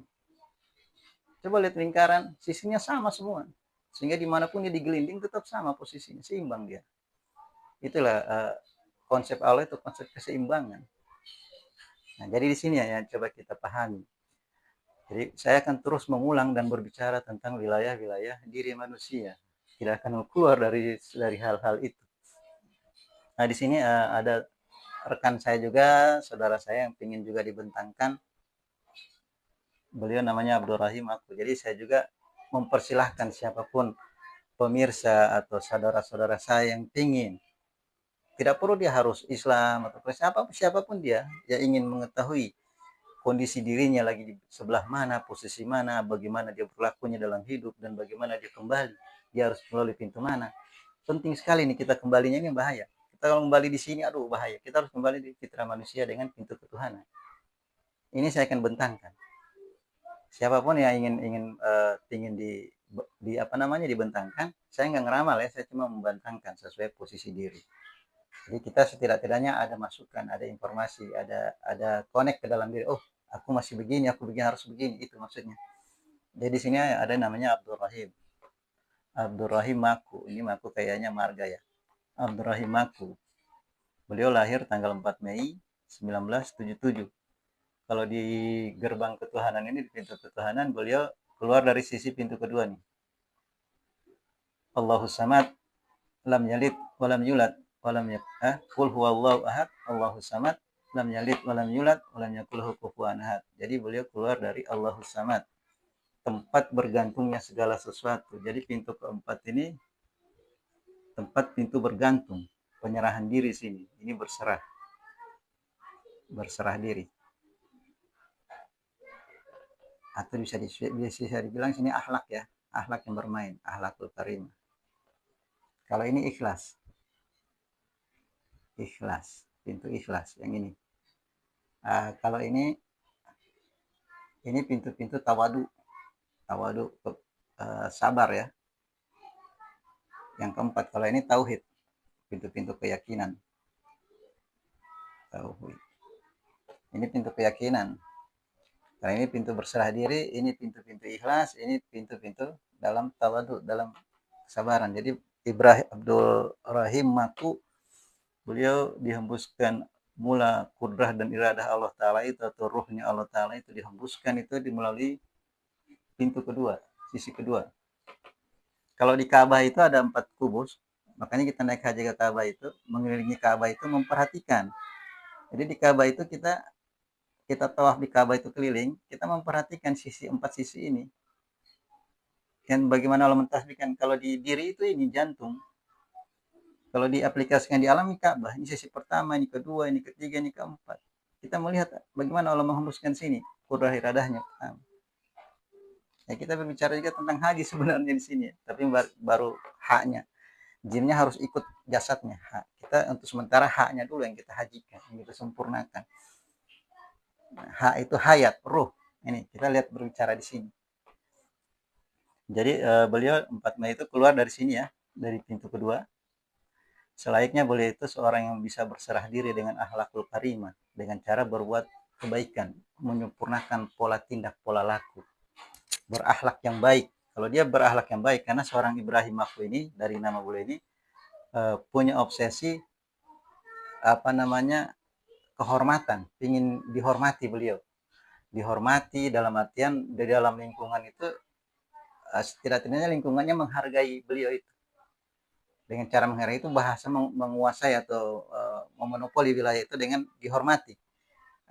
Coba lihat lingkaran, sisinya sama semua, Sehingga dimanapun dia digelinding tetap sama posisinya, seimbang dia. Itulah konsep Allah itu konsep keseimbangan. Nah, jadi di sini ya coba kita pahami. Jadi saya akan terus mengulang dan berbicara tentang wilayah-wilayah diri manusia. Tidak akan keluar dari hal-hal itu. Nah, di sini ada rekan saya juga, saudara saya yang ingin juga dibentangkan. Beliau namanya Abdul Rahim aku. Jadi saya juga mempersilahkan siapapun pemirsa atau saudara-saudara saya yang ingin, tidak perlu dia harus Islam atau siapapun dia yang ingin mengetahui kondisi dirinya lagi di sebelah mana, posisi mana, bagaimana dia berlakunya dalam hidup, dan bagaimana dia kembali, dia harus melalui pintu mana. Penting sekali nih kita kembalinya, ini bahaya. Kita kalau kembali di sini, aduh bahaya. Kita harus kembali di fitrah manusia dengan pintu ketuhanan. Ini saya akan bentangkan. Siapapun yang ingin di apa namanya dibentangkan, saya nggak ngeramal ya, saya cuma membentangkan sesuai posisi diri. Jadi kita setidak-tidaknya ada masukan, ada informasi, ada connect ke dalam diri. Oh, aku masih begini, aku begini, harus begini, itu maksudnya. Jadi di sini ada namanya Abdul Rahim. Abdul Rahim Maku. Ini Maku kayaknya marga ya. Abdul Rahim Maku. Beliau lahir tanggal 4 Mei 1977. Kalau di gerbang ketuhanan ini, di pintu ketuhanan, beliau keluar dari sisi pintu kedua nih. Allahus samad, lam yalid walam yulad walam yakul qul huwallahu ahad, Allahus samad, lam yalid walam yulad walam yakul lahu kufuwan ahad. Jadi beliau keluar dari Allahus samad, tempat bergantungnya segala sesuatu. Jadi pintu keempat ini tempat pintu bergantung, penyerahan diri sini. Ini berserah diri. Atau bisa dibilang sini akhlak ya, akhlak yang bermain, akhlakul karim. Kalau ini ikhlas, pintu ikhlas yang ini. Kalau ini pintu tawadu, sabar ya. Yang keempat, kalau ini tauhid, pintu-pintu keyakinan. Tauhid. Ini pintu keyakinan. Kalau ini pintu berserah diri, ini pintu-pintu ikhlas, ini pintu-pintu dalam tawadu, dalam kesabaran. Jadi Abdul Rahim Maku, beliau dihembuskan mula kudrah dan iradah Allah Ta'ala itu, atau ruhnya Allah Ta'ala itu dihembuskan itu melalui pintu kedua, sisi kedua. Kalau di Ka'bah itu ada 4 kubus, makanya kita naik haji ke Ka'bah itu, mengelilingi Ka'bah itu memperhatikan. Jadi di Ka'bah itu kita tawaf di Ka'bah itu keliling, kita memperhatikan 4 sisi ini. Dan bagaimana Allah mentasbihkan, kalau di diri itu ini jantung. Kalau diaplikasikan di alam, ini Ka'bah, ini sisi pertama, ini kedua, ini ketiga, ini keempat. Kita melihat bagaimana Allah menghembuskan sini, kudrah iradahnya. Ya, kita berbicara juga tentang haji sebenarnya di sini, tapi baru haknya. Jinnya harus ikut jasadnya. Kita untuk sementara haknya dulu yang kita hajikan, yang kita sempurnakan. Hak itu hayat, ruh. Ini kita lihat berbicara di sini. Jadi beliau 4 Mei itu keluar dari sini ya, dari pintu kedua. Selayaknya beliau itu seorang yang bisa berserah diri dengan akhlakul karimah, dengan cara berbuat kebaikan, menyempurnakan pola tindak, pola laku, berakhlak yang baik. Kalau dia berakhlak yang baik, karena seorang Ibrahim Maku ini, dari nama beliau ini, punya obsesi apa namanya kehormatan, ingin dihormati beliau. Dihormati dalam artian di dalam lingkungan itu, setidaknya lingkungannya menghargai beliau itu. Dengan cara menghargai itu bahasa menguasai atau memonopoli wilayah itu dengan dihormati.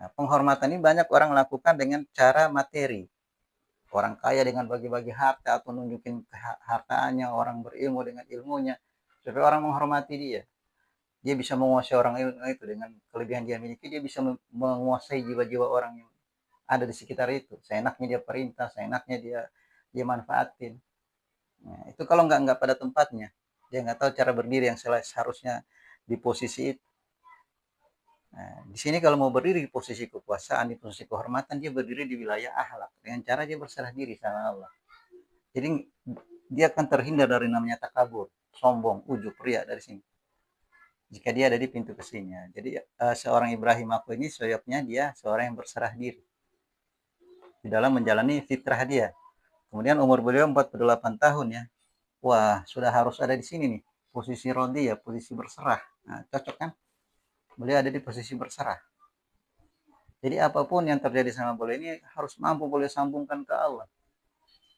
Nah, penghormatan ini banyak orang lakukan dengan cara materi. Orang kaya dengan bagi-bagi harta atau nunjukin hartanya, orang berilmu dengan ilmunya, supaya orang menghormati dia. Dia bisa menguasai orang itu dengan kelebihan dia miliki, dia bisa menguasai jiwa-jiwa orang yang ada di sekitar itu. Seenaknya dia perintah, seenaknya dia manfaatin. Nah, itu kalau nggak pada tempatnya, dia nggak tahu cara berdiri yang seharusnya di posisi itu. Nah, di sini kalau mau berdiri di posisi kekuasaan, di posisi kehormatan, dia berdiri di wilayah akhlak dengan cara dia berserah diri sama Allah. Jadi dia akan terhindar dari namanya takabur, sombong, ujub, riya dari sini. Jika dia ada di pintu kesininya. Jadi seorang Ibrahim Maku ini soyoknya dia seorang yang berserah diri di dalam menjalani fitrah dia. Kemudian umur beliau 48 tahun ya. wah sudah harus ada di sini nih, posisi rodi ya, posisi berserah. Nah, cocok kan? Beliau ada di posisi berserah. Jadi apapun yang terjadi sama beliau ini harus mampu beliau sambungkan ke Allah.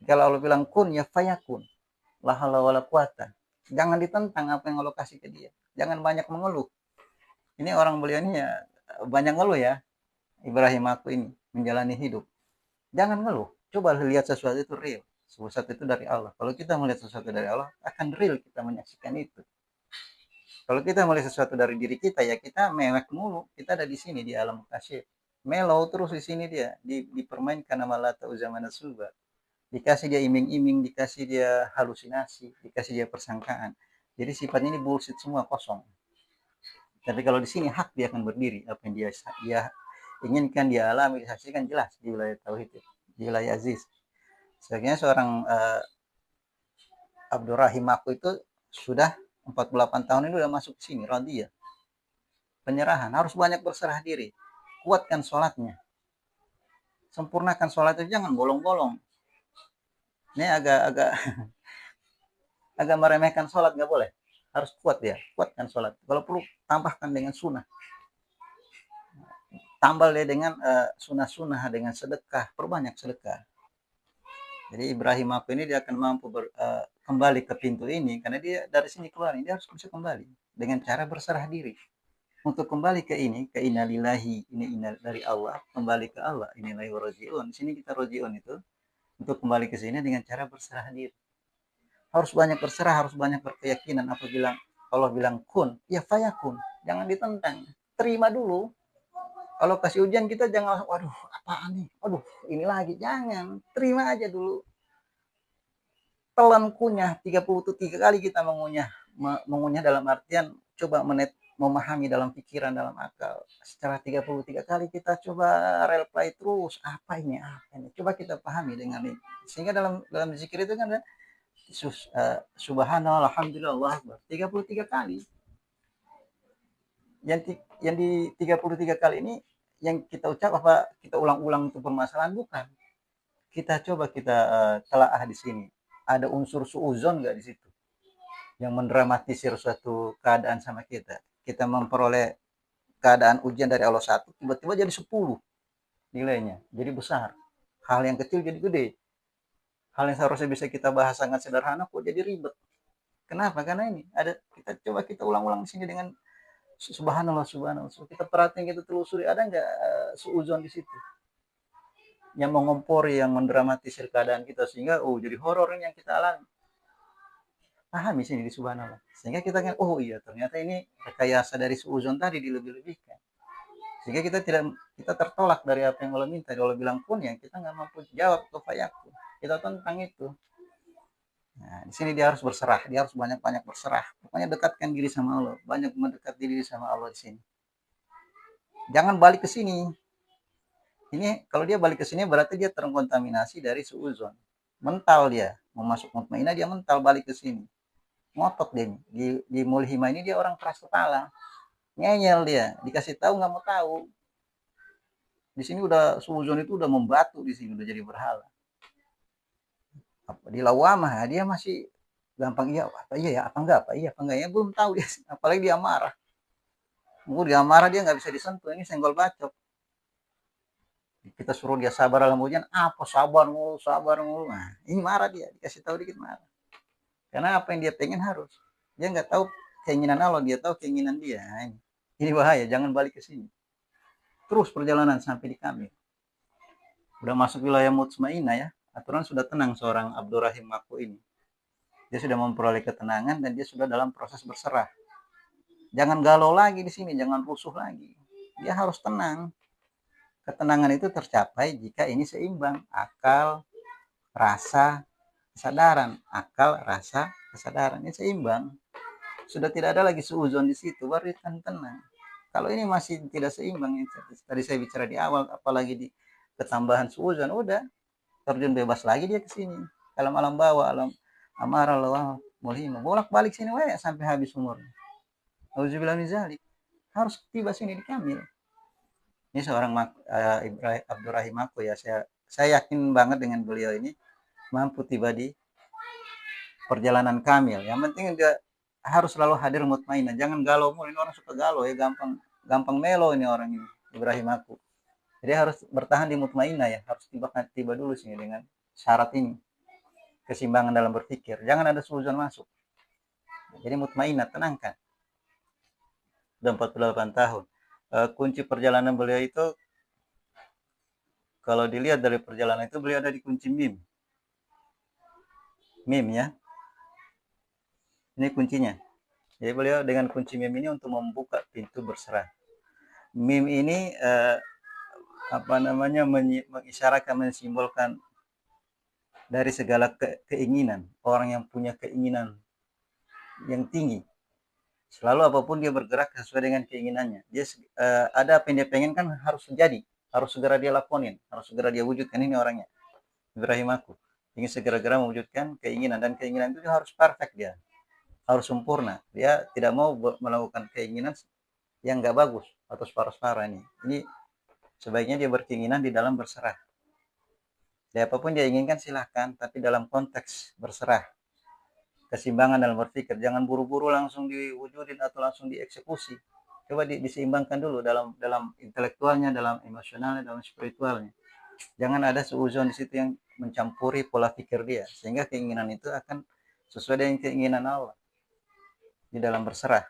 Kalau Allah bilang kun ya fayakun. La haula wala quwata. Jangan ditentang apa yang Allah kasih ke dia. Jangan banyak mengeluh. Ini orang beliau ini ya banyak ngeluh ya. Ibrahim aku ini menjalani hidup. Jangan ngeluh. Coba lihat sesuatu itu real. Sesuatu itu dari Allah. Kalau kita melihat sesuatu dari Allah, akan real kita menyaksikan itu. Kalau kita melihat sesuatu dari diri kita, ya kita mewek mulu. Kita ada di sini di alam kasyif. Melow terus di sini dia, dipermainkan sama Lata Uzamana Sulba. Dikasih dia iming-iming, dikasih dia halusinasi, dikasih dia persangkaan. Jadi sifatnya ini bullshit semua, kosong. Tapi kalau di sini hak dia akan berdiri. Apa yang dia inginkan, dia alami, disaksikan jelas di wilayah tauhid, di wilayah aziz. Sebenarnya seorang Abdurrahim aku itu sudah 48 tahun ini udah masuk ke sini, radiyah. Penyerahan, harus banyak berserah diri. Kuatkan sholatnya. Sempurnakan sholat itu, jangan bolong-bolong. Ini agak agak meremehkan sholat, nggak boleh. Harus kuat dia, kuatkan sholat. Kalau perlu, tambahkan dengan sunnah. Tambal dia dengan sunnah-sunnah, dengan sedekah. Perbanyak sedekah. Jadi Ibrahim aku ini dia akan mampu kembali ke pintu ini, karena dia dari sini keluar, dia harus bisa kembali. Dengan cara berserah diri. Untuk kembali ke ini, ke innalillahi, ini dari Allah, kembali ke Allah, inillahi wa roji'un. Di sini kita roji'un itu, untuk kembali ke sini dengan cara berserah diri. Harus banyak berserah, harus banyak berkeyakinan. Apabila Allah bilang kun, ya fayakun. Jangan ditentang. Terima dulu. Kalau kasih ujian kita jangan, waduh apaan nih, waduh ini lagi. Jangan, terima aja dulu. Telan kunyah, 33 kali kita mengunyah dalam artian coba memahami dalam pikiran, dalam akal. Secara 33 kali kita coba reply terus, apa ini, coba kita pahami dengan ini. Sehingga dalam zikir itu kan ada subhanallah, alhamdulillah, Allah akbar, 33 kali. Yang di 33 kali ini yang kita ucap apa kita ulang-ulang untuk permasalahan, bukan. Kita coba kita telaah di sini. Ada unsur suuzon nggak di situ? Yang mendramatisir suatu keadaan sama kita. Kita memperoleh keadaan ujian dari Allah 1, tiba-tiba jadi 10 nilainya. Jadi besar. Hal yang kecil jadi gede. Hal yang seharusnya bisa kita bahas sangat sederhana kok jadi ribet. Kenapa? Karena ini ada kita ulang-ulang di sini dengan subhanallah, subhanallah. Kita perhatiin, kita telusuri, ada nggak suuzon di situ yang mengompori, yang mendramatisir keadaan kita sehingga jadi horor yang kita alami. Pahami sini di subhanallah. Sehingga kita kan, oh iya ternyata ini rekayasa dari suuzon tadi dilebih-lebihkan. Sehingga kita tertolak dari apa yang Allah minta. Allah bilang pun yang kita nggak mampu jawab ke fayaku. Kita tentang itu. Nah, di sini dia harus berserah, dia harus banyak-banyak berserah. Pokoknya dekatkan diri sama Allah, banyak mendekat diri sama Allah di sini. Jangan balik ke sini. Ini kalau dia balik ke sini berarti dia terkontaminasi dari suuzon. Mental dia, mau masuk mutmainah dia mental balik ke sini. Ngotot dia. Di mulhima ini dia orang keras kepala. Ngeyel dia, dikasih tahu nggak mau tahu. Di sini udah suuzon itu udah membatu, di sini udah jadi berhala. Di lawamah dia masih gampang, iya apa enggak ya, belum tahu dia, apalagi dia marah. Dia marah, dia nggak bisa disentuh, ini senggol bacok. Kita suruh dia sabar dalam ujian, apa sabar mulu. Nah, ini marah dia, dikasih tahu dikit marah. Karena apa yang dia pengen harus. Dia nggak tahu keinginan Allah, dia tahu keinginan dia. Nah, ini bahaya, jangan balik ke sini. Terus perjalanan sampai di Kamil. Udah masuk wilayah mutmainah ya, aturan sudah tenang seorang Abdurrahim Maku ini. Dia sudah memperoleh ketenangan dan dia sudah dalam proses berserah. Jangan galau lagi di sini, jangan rusuh lagi. Dia harus tenang. Ketenangan itu tercapai jika ini seimbang, akal, rasa, kesadaran. Akal, rasa, kesadaran ini seimbang. Sudah tidak ada lagi suuzon di situ, baru kan tenang. Kalau ini masih tidak seimbang, tadi saya bicara di awal, apalagi di ketambahan suuzon, udah terjun bebas lagi dia ke sini. Alam bawah, alam amarah, lawah, mulhimah, bolak-balik sini sampai habis umurnya. Auzubillah min zalik. Harus tiba sini di Kamil. Ini seorang Abdurrahim aku ya, saya yakin banget dengan beliau ini mampu tiba di perjalanan kamil. Yang penting dia harus selalu hadir mutmainah. Jangan galau mulu. Ini orang suka galau ya, gampang gampang melo ini orang ini, Ibrahim aku. Jadi harus bertahan di mutmainah ya, harus tiba dulu sini dengan syarat ini. Keseimbangan dalam berpikir. Jangan ada suzon masuk. Jadi mutmainah, tenangkan. Sudah 48 tahun. Kunci perjalanan beliau itu, kalau dilihat dari perjalanan itu, beliau ada di kunci mim. Mim ya. Ini kuncinya. Jadi beliau dengan kunci mim ini untuk membuka pintu berserah. Mim ini mengisyaratkan, mensimbolkan dari segala keinginan. Orang yang punya keinginan yang tinggi. Selalu apapun dia bergerak sesuai dengan keinginannya. Dia ada apa yang dia pengen kan harus terjadi, harus segera dia lakonin, harus segera dia wujudkan. Ini orangnya Ibrahim aku ingin segera-gera mewujudkan keinginan, dan keinginan itu harus perfect, dia harus sempurna. Dia tidak mau melakukan keinginan yang nggak bagus atau separuh-separuh. Ini sebaiknya dia berkeinginan di dalam berserah. Jadi apapun dia inginkan silahkan, tapi dalam konteks berserah. Keseimbangan dalam berpikir, jangan buru-buru langsung diwujudin atau langsung dieksekusi. Coba diseimbangkan dulu dalam intelektualnya, dalam emosionalnya, dalam spiritualnya. Jangan ada seuzon di situ yang mencampuri pola pikir dia, sehingga keinginan itu akan sesuai dengan keinginan Allah. Di dalam berserah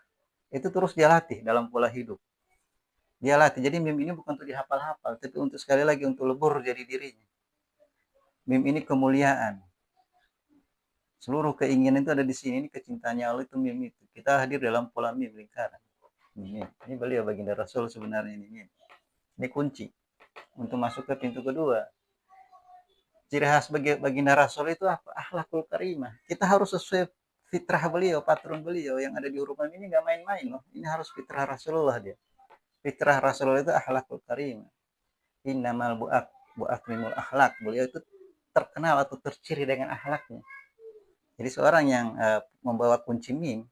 itu terus dia latih dalam pola hidup. Dia latih. Jadi mim ini bukan untuk dihafal-hafal, tapi untuk sekali lagi untuk lebur jadi dirinya. Mim ini kemuliaan. Seluruh keinginan itu ada di sini. Ini kecintaannya Allah itu mim itu. Kita hadir dalam pola mim lingkaran. Ini beliau baginda Rasul sebenarnya ini. Ini kunci untuk masuk ke pintu kedua. Ciri khas baginda Rasul itu apa? Akhlakul karimah. Kita harus sesuai fitrah beliau, patron beliau yang ada di huruf mim ini, nggak main-main loh. Ini harus fitrah Rasulullah dia. Fitrah Rasulullah itu akhlakul karimah. Innamal bu'at mimul akhlak. Beliau itu terkenal atau terciri dengan akhlaknya. Jadi seorang yang membawa kunci mim,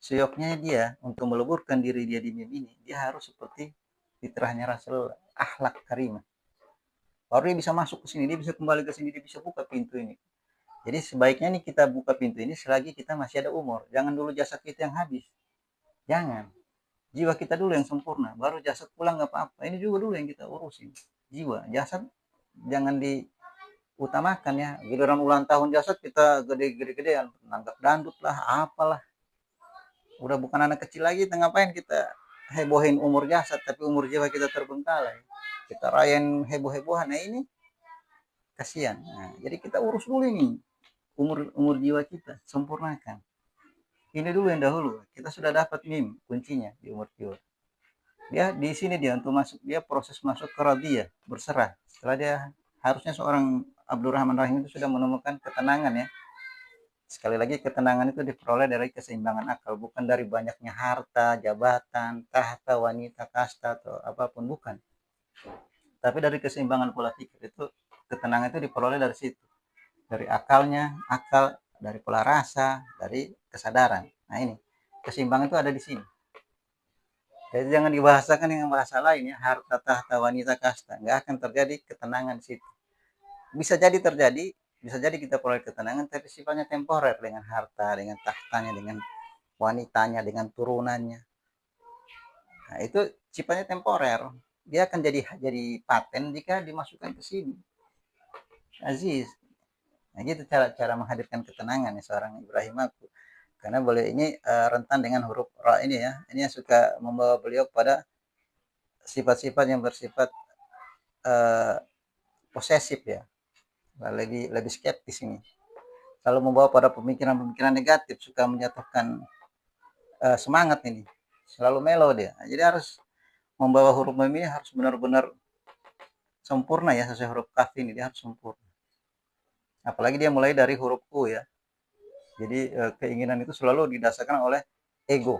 seyoknya dia untuk meleburkan diri dia di mim ini, dia harus seperti fitrahnya Rasulullah, akhlak karimah. Baru dia bisa masuk ke sini, dia bisa kembali ke sini, dia bisa buka pintu ini. Jadi sebaiknya nih kita buka pintu ini selagi kita masih ada umur. Jangan dulu jasad kita yang habis. Jangan. Jiwa kita dulu yang sempurna, baru jasad pulang nggak apa-apa. Ini juga dulu yang kita urusin. Jiwa, jasad jangan diutamakan ya. Giliran ulang tahun jasad kita gede-gedean, nanggap dandut lah, apalah. Udah bukan anak kecil lagi, ngapain kita hebohin umur jasad, tapi umur jiwa kita terbengkalai. Kita rayain heboh-hebohan. Nah ini kasihan. Nah, jadi kita urus dulu ini umur jiwa kita, sempurnakan. Ini dulu yang dahulu. Kita sudah dapat mim kuncinya di umur jiwa. Dia di sini dia untuk masuk, dia proses masuk ke radiyah, berserah. Setelah dia, harusnya seorang Abdurrahman Rahim itu sudah menemukan ketenangan ya. Sekali lagi, ketenangan itu diperoleh dari keseimbangan akal, bukan dari banyaknya harta, jabatan, tahta, wanita, kasta, atau apapun, bukan. Tapi dari keseimbangan pola pikir itu, ketenangan itu diperoleh dari situ. Dari akalnya, dari pola rasa, dari kesadaran. Nah ini, keseimbangan itu ada di sini. Jadi jangan dibahasakan dengan bahasa lain ya, harta, tahta, wanita, kasta. Nggak akan terjadi ketenangan di situ. Bisa jadi terjadi, bisa jadi kita peroleh ketenangan, tapi sifatnya temporer dengan harta, dengan tahtanya, dengan wanitanya, dengan turunannya. Nah, itu sifatnya temporer. Dia akan jadi paten jika dimasukkan ke sini. Aziz. Nah, gitu cara menghadirkan ketenangan ya seorang Ibrahim aku. Karena beliau ini rentan dengan huruf ra ini ya. Ini yang suka membawa beliau pada sifat-sifat yang bersifat posesif ya. Lebih skeptis ini. Kalau membawa pada pemikiran-pemikiran negatif, suka menjatuhkan semangat ini. Selalu melo dia. Jadi harus membawa huruf mim ini harus benar-benar sempurna ya, sesuai huruf kaf ini dia harus sempurna. Apalagi dia mulai dari huruf U ya. Jadi keinginan itu selalu didasarkan oleh ego.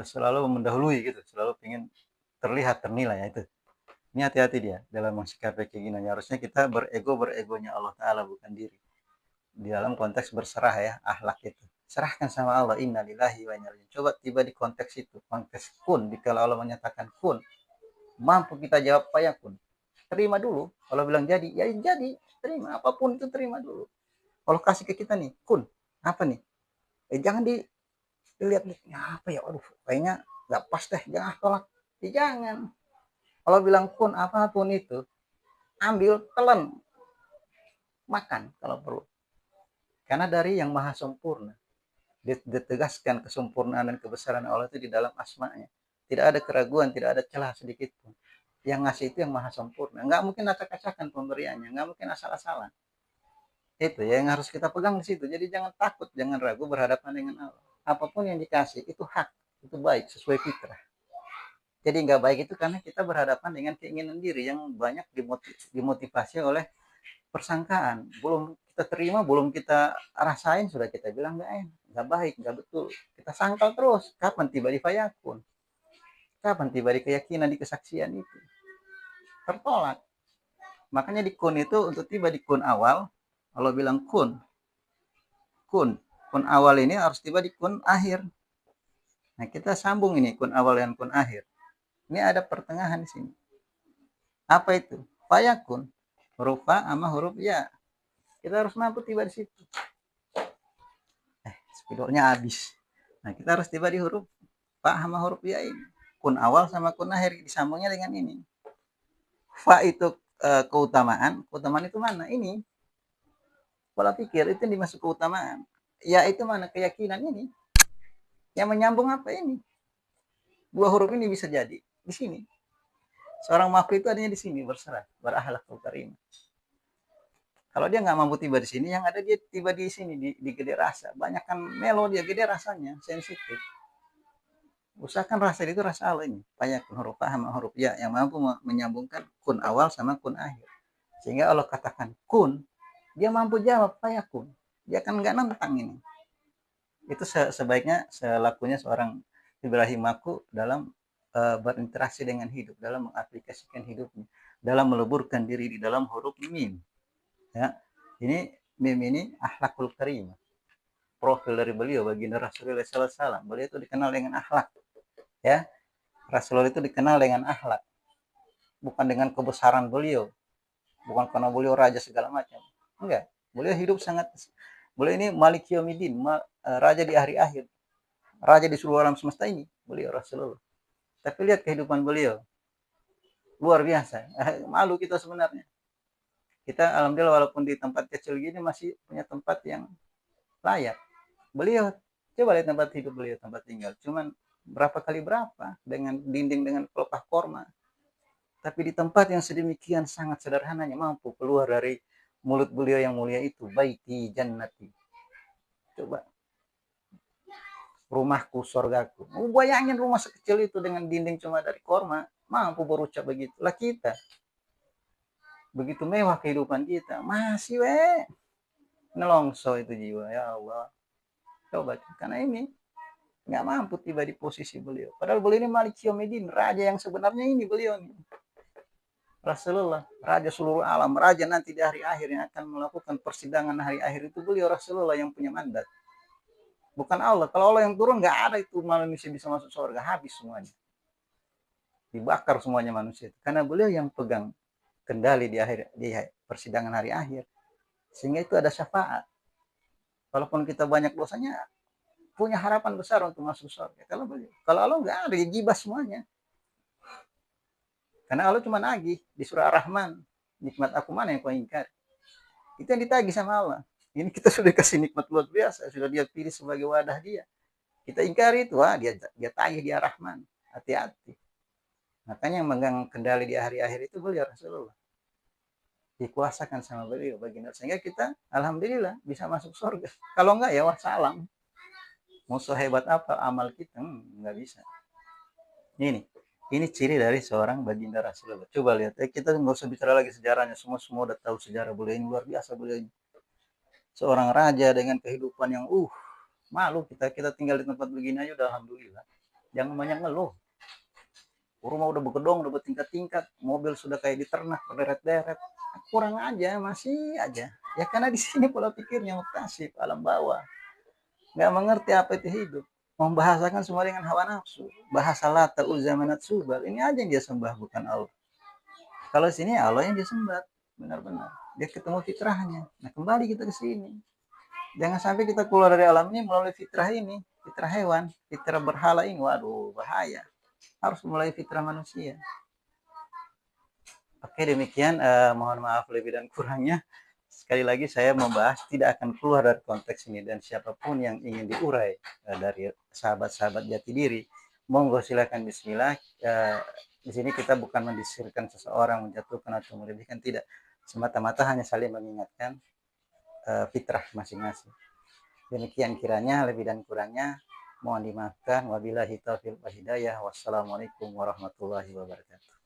Selalu mendahului gitu, selalu ingin terlihat, ternilai ya itu. Ini hati-hati dia dalam mensikapi keinginannya. Harusnya kita beregonya Allah Ta'ala, bukan diri. Di dalam konteks berserah ya, akhlak itu. Serahkan sama Allah, inna lillahi wa inna ilaihi. Coba tiba di konteks itu, konteks kun. Jika Allah menyatakan kun, mampu kita jawab fayakun. Terima dulu. Kalau bilang jadi, ya jadi. Terima. Apapun itu terima dulu. Allah kasih ke kita nih, kun, apa nih? Jangan dilihat nih, apa ya, aduh, kayaknya nggak pas deh, jangan tolak. Jangan. Kalau bilang kun, apapun itu, ambil, telan, makan kalau perlu. Karena dari yang maha sempurna, ditegaskan kesempurnaan dan kebesaran Allah itu di dalam asma'nya. Tidak ada keraguan, tidak ada celah sedikit pun. Yang ngasih itu yang maha sempurna. Nggak mungkin acak-acakan pemberiannya, nggak mungkin asal-asalan. Itu ya yang harus kita pegang di situ. Jadi jangan takut, jangan ragu berhadapan dengan Allah. Apapun yang dikasih itu hak, itu baik sesuai fitrah. Jadi nggak baik itu karena kita berhadapan dengan keinginan diri yang banyak dimotivasi oleh persangkaan. Belum kita terima, belum kita rasain, sudah kita bilang nggak enak, nggak baik, nggak betul. Kita sangkal terus. Kapan tiba di fayakun? Kapan tiba di keyakinan, di kesaksian itu? Tertolak. Makanya di kun itu untuk tiba di kun awal, kalau bilang kun, kun, kun awal ini harus tiba di kun akhir. Nah kita sambung ini kun awal dan kun akhir. Ini ada pertengahan di sini. Apa itu? Fayakun. Huruf fa sama huruf ya. Kita harus mampu tiba di situ. Spidolnya habis. Nah kita harus tiba di huruf fa sama huruf ya ini. Kun awal sama kun akhir disambungnya dengan ini. Fa itu keutamaan. Keutamaan itu mana? Ini. Pola pikir itu dimasuk keutamaan. Ya itu mana? Keyakinan ini. Yang menyambung apa ini? Dua huruf ini bisa jadi di sini. Seorang makhluk itu adanya di sini, berserah, berakhlakul karim. Kalau dia nggak mampu tiba di sini, yang ada dia tiba di sini, di gede rasa. Banyak kan melo dia gede rasanya, sensitif. Usahakan rasa itu rasa Allah ini. Banyak huruf paham, huruf ya, yang mampu menyambungkan kun awal sama kun akhir. Sehingga Allah katakan kun, dia mampu jawab fayakun. Dia kan nggak nentang ini. Itu sebaiknya selakunya seorang Ibrahim aku dalam berinteraksi dengan hidup, dalam mengaplikasikan hidupnya, dalam meleburkan diri di dalam huruf mim. Ya, ini mim ini akhlakul karim. Profil dari beliau baginda Rasulullah SAW. Beliau itu dikenal dengan akhlak. Ya, Rasulullah itu dikenal dengan akhlak. Bukan dengan kebesaran beliau. Bukan karena beliau raja segala macam. Enggak. Beliau hidup sangat. Beliau ini Malik Yaumiddin, raja di hari akhir. Raja di seluruh alam semesta ini. Beliau Rasulullah. Tapi lihat kehidupan beliau. Luar biasa. Malu kita sebenarnya. Kita alhamdulillah walaupun di tempat kecil gini masih punya tempat yang layak. Beliau, coba lihat tempat hidup beliau, tempat tinggal. Cuman berapa kali berapa dengan dinding dengan pelepah korma. Tapi di tempat yang sedemikian sangat sederhananya mampu keluar dari mulut beliau yang mulia itu. Baiti jannati. Coba. Rumahku, surgaku. Bayangin rumah sekecil itu dengan dinding cuma dari korma. Mampu berucap begitu. Lah kita. Begitu mewah kehidupan kita. Masih nelongso itu jiwa. Ya Allah. Coba. Karena ini nggak mampu tiba di posisi beliau. Padahal beliau ini Malik Yaumiddin. Raja yang sebenarnya ini beliau nih. Rasulullah. Raja seluruh alam. Raja nanti di hari akhir yang akan melakukan persidangan hari akhir itu beliau Rasulullah yang punya mandat. Bukan Allah. Kalau Allah yang turun nggak ada itu manusia bisa masuk surga. Habis semuanya. Dibakar semuanya manusia. Karena beliau yang pegang kendali di persidangan hari akhir. Sehingga itu ada syafaat. Walaupun kita banyak dosanya, punya harapan besar untuk masuk surga. Kalau Allah nggak ada, gibah semuanya. Karena Allah cuma nagih di surah Ar-Rahman. Nikmat aku mana yang kau ingkar? Itu yang ditagih sama Allah. Ini kita sudah kasih nikmat luar biasa. Sudah dia pilih sebagai wadah dia. Kita ingkari itu, dia tagih di Ar-Rahman. Hati-hati. Makanya yang megang kendali di hari akhir itu beliau Rasulullah. Dikuasakan sama beliau baginda. Sehingga kita, alhamdulillah, bisa masuk surga. Kalau enggak, ya wassalam. Musuh hebat apa amal kita? Nggak bisa. Ini ciri dari seorang baginda Rasulullah. Coba lihat, kita nggak usah bicara lagi sejarahnya. Semua udah tahu sejarah beliau ini, luar biasa beliau ini. Seorang raja dengan kehidupan yang malu kita tinggal di tempat begini aja udah alhamdulillah. Jangan banyak ngeluh. Rumah udah bergedong, udah bertingkat-tingkat, mobil sudah kayak diternak, berderet-deret. Kurang aja, masih aja. Ya karena di sini pola pikirnya muktasib, alam bawah. Nggak mengerti apa itu hidup. Membahasakan semua dengan hawa nafsu. Bahasa Lata, Uzza, Manat, Subal. Ini aja yang dia sembah, bukan Allah. Kalau sini Allah yang dia sembah, benar-benar. Dia ketemu fitrahnya. Nah kembali kita ke sini. Jangan sampai kita keluar dari alam ini melalui fitrah ini, fitrah hewan, fitrah berhala ini. Waduh, bahaya. Harus mulai fitrah manusia. Oke, demikian. Mohon maaf lebih dan kurangnya. Sekali lagi saya membahas tidak akan keluar dari konteks ini, dan siapapun yang ingin diurai dari sahabat-sahabat jati diri, monggo silakan. Bismillah. Di sini kita bukan mendisirkan seseorang, menjatuhkan atau melebihkan, tidak. Semata-mata hanya saling mengingatkan fitrah masing-masing. Demikian kiranya, lebih dan kurangnya mohon dimaafkan. Wabillahi taufiq wal hidayah. Wassalamualaikum warahmatullahi wabarakatuh.